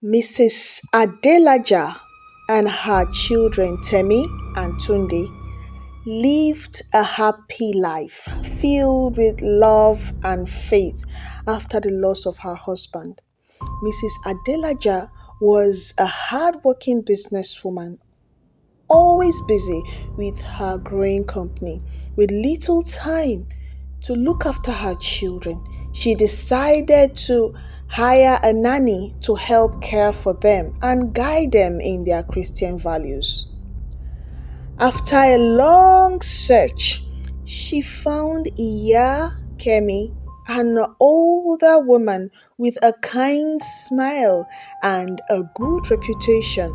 Mrs Adelaja and her children Temi and Tunde lived a happy life filled with love and faith after the loss of her husband. Mrs. Adelaja was a hardworking businesswoman, always busy with her growing company, with little time to look after her children. She decided to hire a nanny to help care for them and guide them in their Christian values. After a long search, she found Iya Kemi, an older woman with a kind smile and a good reputation.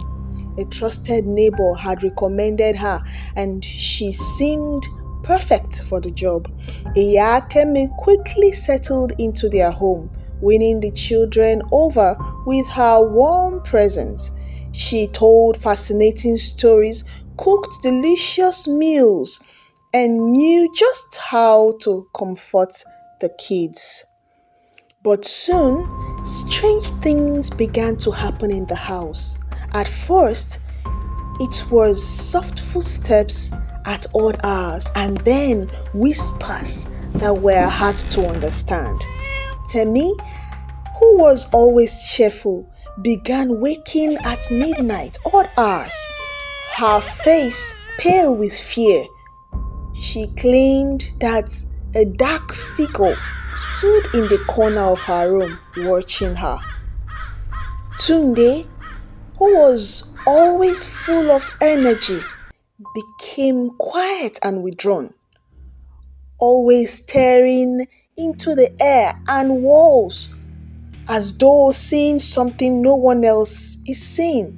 A trusted neighbor had recommended her and she seemed perfect for the job. Iya Kemi quickly settled into their home, winning the children over with her warm presence. She told fascinating stories, cooked delicious meals, and knew just how to comfort the kids. But soon, strange things began to happen in the house. At first, it was soft footsteps at odd hours and then whispers that were hard to understand. Temi, who was always cheerful, began waking at midnight, odd hours, her face pale with fear. She claimed that a dark figure stood in the corner of her room watching her. Tunde, who was always full of energy, became quiet and withdrawn, always staring into the air and walls as though seeing something no one else is seeing.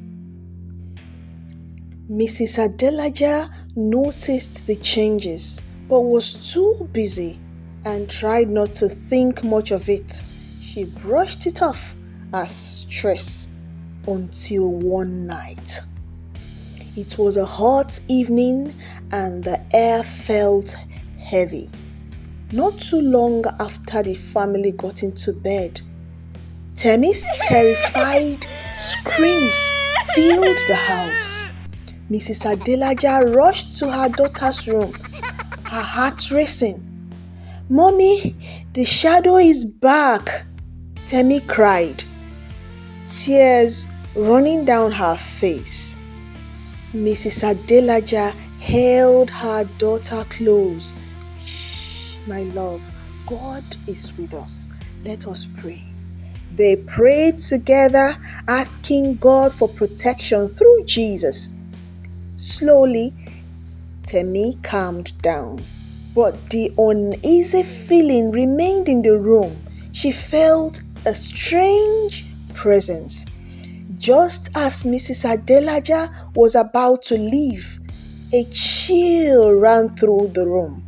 Mrs. Adelaja noticed the changes but was too busy and tried not to think much of it. She brushed it off as stress until one night. It was a hot evening and the air felt heavy. Not too long after the family got into bed, Temi's terrified screams filled the house. Mrs. Adelaja rushed to her daughter's room, her heart racing. "Mommy, the shadow is back," Temi cried, tears running down her face. Mrs. Adelaja held her daughter close. "Shh, my love, God is with us. Let us pray." They prayed together, asking God for protection through Jesus. Slowly, Temi calmed down, but the uneasy feeling remained in the room. She felt a strange presence. Just as Mrs. Adelaja was about to leave, a chill ran through the room.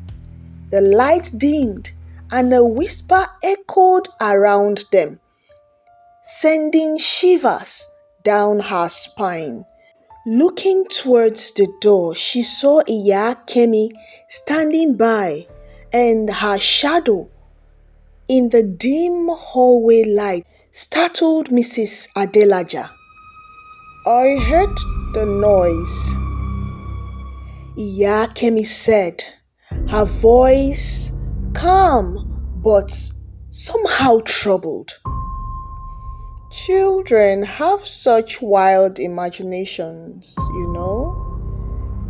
The light dimmed and a whisper echoed around them, sending shivers down her spine. Looking towards the door, she saw Iya Kemi standing by and her shadow in the dim hallway light startled Mrs. Adelaja. "I heard the noise," Iya Kemi said, her voice calm but somehow troubled. "Children have such wild imaginations,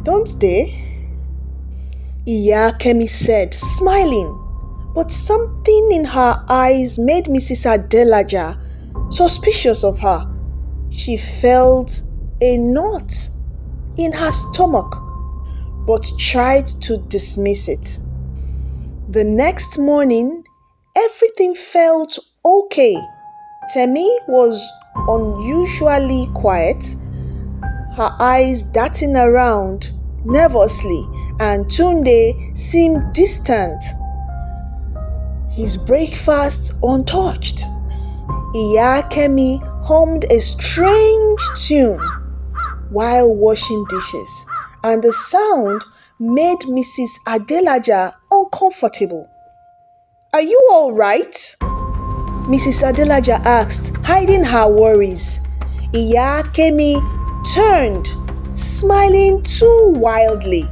don't they?" Iya Kemi said, smiling, but something in her eyes made Mrs. Adelaja suspicious of her. She felt a knot in her stomach, but tried to dismiss it. The next morning, everything felt okay. Temi was unusually quiet, her eyes darting around nervously, and Tunde seemed distant, his breakfast untouched. Iya Kemi hummed a strange tune while washing dishes, and the sound made Mrs. Adelaja uncomfortable. "Are you all right?" Mrs. Adelaja asked, hiding her worries. Iya Kemi turned, smiling too wildly.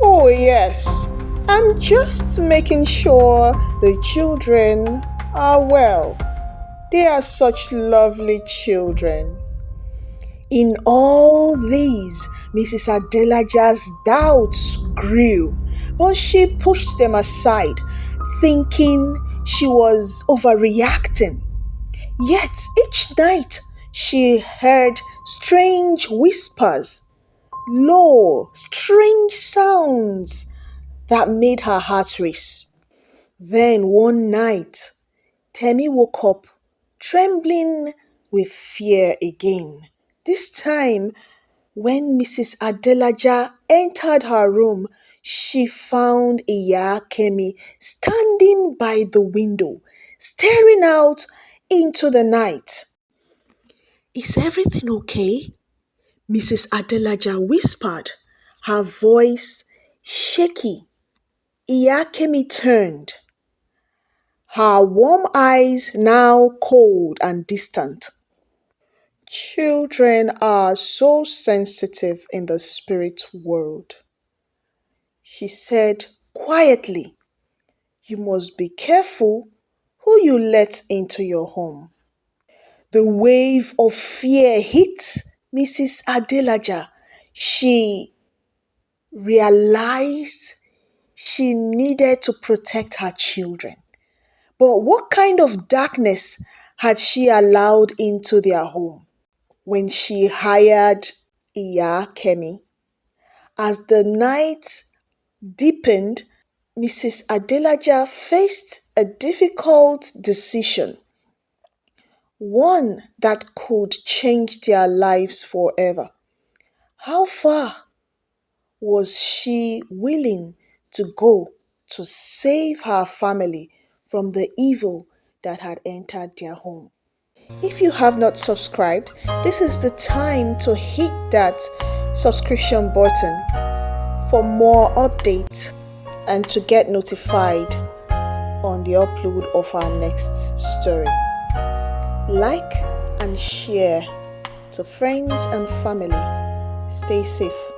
"Oh yes, I'm just making sure the children are well. They are such lovely children." In all these, Mrs. Adelaja's doubts grew, but she pushed them aside, thinking she was overreacting. Yet each night she heard strange whispers, low, strange sounds that made her heart race. Then one night, Temi woke up, trembling with fear again. This time, when Mrs. Adelaja entered her room, she found Iya Kemi standing by the window, staring out into the night. "Is everything okay?" Mrs. Adelaja whispered, her voice shaky. Iya Kemi turned, her warm eyes now cold and distant. "Children are so sensitive in the spirit world," she said quietly. "You must be careful who you let into your home." The wave of fear hit Mrs. Adelaja. She realized she needed to protect her children. But what kind of darkness had she allowed into their home? When she hired Iya Kemi, as the night deepened, Mrs. Adelaja faced a difficult decision, one that could change their lives forever. How far was she willing to go to save her family from the evil that had entered their home? If you have not subscribed, this is the time to hit that subscription button for more updates and to get notified on the upload of our next story. Like and share to friends and family. Stay safe.